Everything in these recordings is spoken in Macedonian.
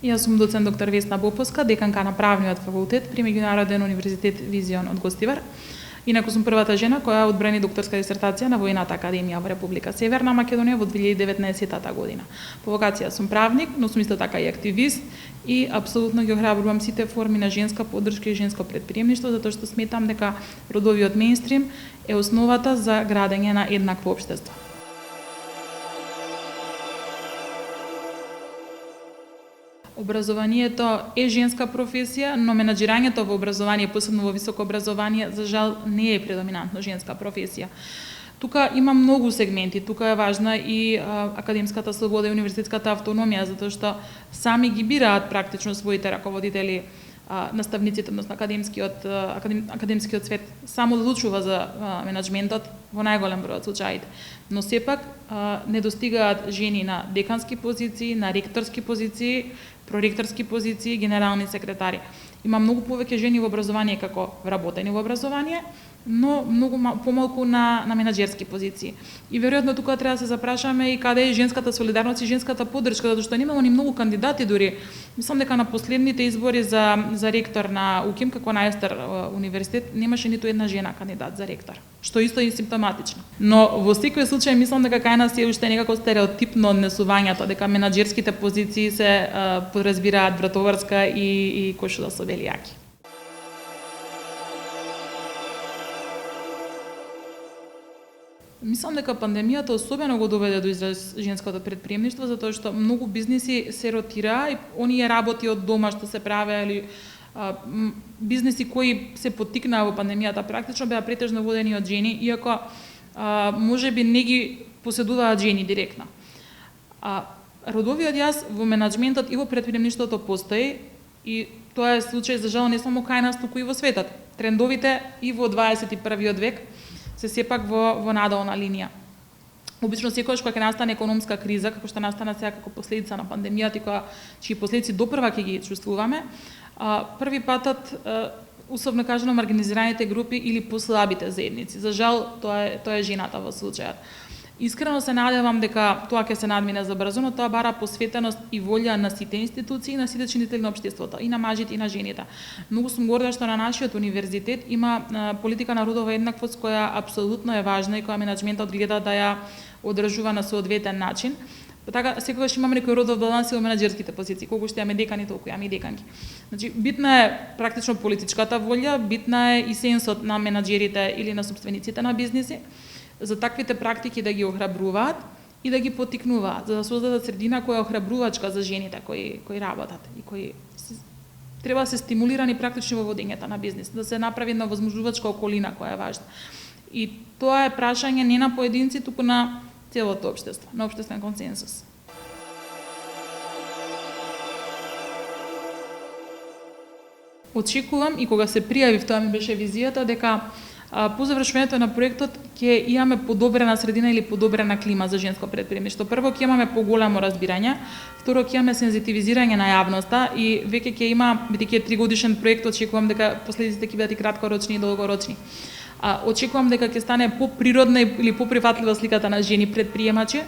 Јас сум доцент доктор Весна Боповска, деканка на правниот факултет при Меѓународен универзитет Визион од Гостивар. Инаку сум првата жена која одбрани докторска дисертација на Војната академија во Република Северна Македонија во 2019 година. По вокација сум правник, но сум исто така и активист и апсолутно ги охрабрувам сите форми на женска поддршка и женско претприемништво, затоа што сметам дека родовиот мејнстрим е основата за градење на еднакво општество. Образованието е женска професија, но менаџирањето во образование, посебно во високо образование, за жал не е предоминантно женска професија. Тука има многу сегменти, тука е важна и академската слобода и универзитетската автономија, затоа што сами ги бираат практично своите раководители, наставниците, односно академскиот свет само одлучува за менаџментот во најголем број од случаите. Но сепак не достигаат жени на декански позиции, на ректорски позиции, проректорски позиции, генерални секретари. Има многу повеќе жени во образование како вработени во образование, но многу помалку на менаџерски позиции. И веројатно тука треба да се запрашаме и каде е женската солидарност и женската поддршка, затоа што немало ни многу кандидати дури. Мислам дека на последните избори за ректор на УКИМ како најстар универзитет немаше ниту една жена кандидат за ректор, што исто е симптоматично. Но во секој случај мислам дека кај нас е уште некако стереотипно однесувањето дека менаџерските позиции се подразбираат братоварска и кошула со бели јаки. Мислам дека пандемијата особено го доведе до израз женското претприемништво, затоа што многу бизниси се ротираа и оние работи од дома што се правеа или бизниси кои се поттикнаа во пандемијата практично беа претежно водени од жени, иако можеби не ги поседуваат жени директно. Родовиот јас во менаџментот и во претприемништвото постои и тоа е случај за жал не само кај нас, туку и во светот. Трендовите и во 21 век се сепак во надолна линија. Обично секогаш кога ќе настане економска криза, како што настана сега како последица на пандемијата и чии последици допрва ќе ги чувствуваме, први патот условно кажано маргинизираните групи или послабите заедници. За жал тоа е жената во случајот. Искрено се надевам дека тоа ќе се надмине забрзо, но тоа бара посветеност и волја на сите институции, на сите чинители на општеството, и на мажите и на жените. Многу сум горда што на нашиот универзитет има политика на родова еднаквост која апсолутно е важна и која менаџментот гледа да ја одржува на соодветен начин. Така секогаш имаме некој родов баланс и во менаџерските позиции, колку што имаме декани, толку имаме и деканки. Значи битна е практично политичката волја, битна е и сенсот на менаџерите или на собствениците на бизниси за таквите практики да ги охрабруваат и да ги поттикнуваат, за да создадат средина која е охрабрувачка за жените кои работат и кои треба да се стимулирани практично во водењето на бизнис, да се направи една возможувачка околина која е важна. И тоа е прашање не на поединци, туку на целото општество, на општествен консенсус. Очекувам и кога се пријавив, тоа ми беше визијата, дека по завршувањето на проектот ќе имаме подобрена средина или подобрена клима за женско претприемништво. Прво ќе имаме поголемо разбирање, второ ќе имаме сензитивизирање на јавноста и веќе ќе има, бидејќи е 3-годишен проект, очекувам дека последиците ќе бидат и краткорочни и долгорочни. Очекувам дека ќе стане поприродна или поприфатлива сликата на жени претприемачи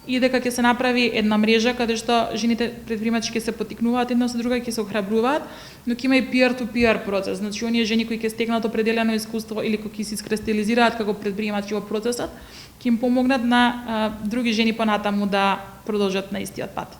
и дека ќе се направи една мрежа каде што жените претприемачи ќе се поттикнуваат една со друга и ќе се охрабруваат, но ќе има и peer-to-peer процес. Значи оние жени кои ќе стекнат определено искуство или кои ќе се искристализираат како претприемачи во процесот, ќе им помогнат на други жени понатаму да продолжат на истиот пат.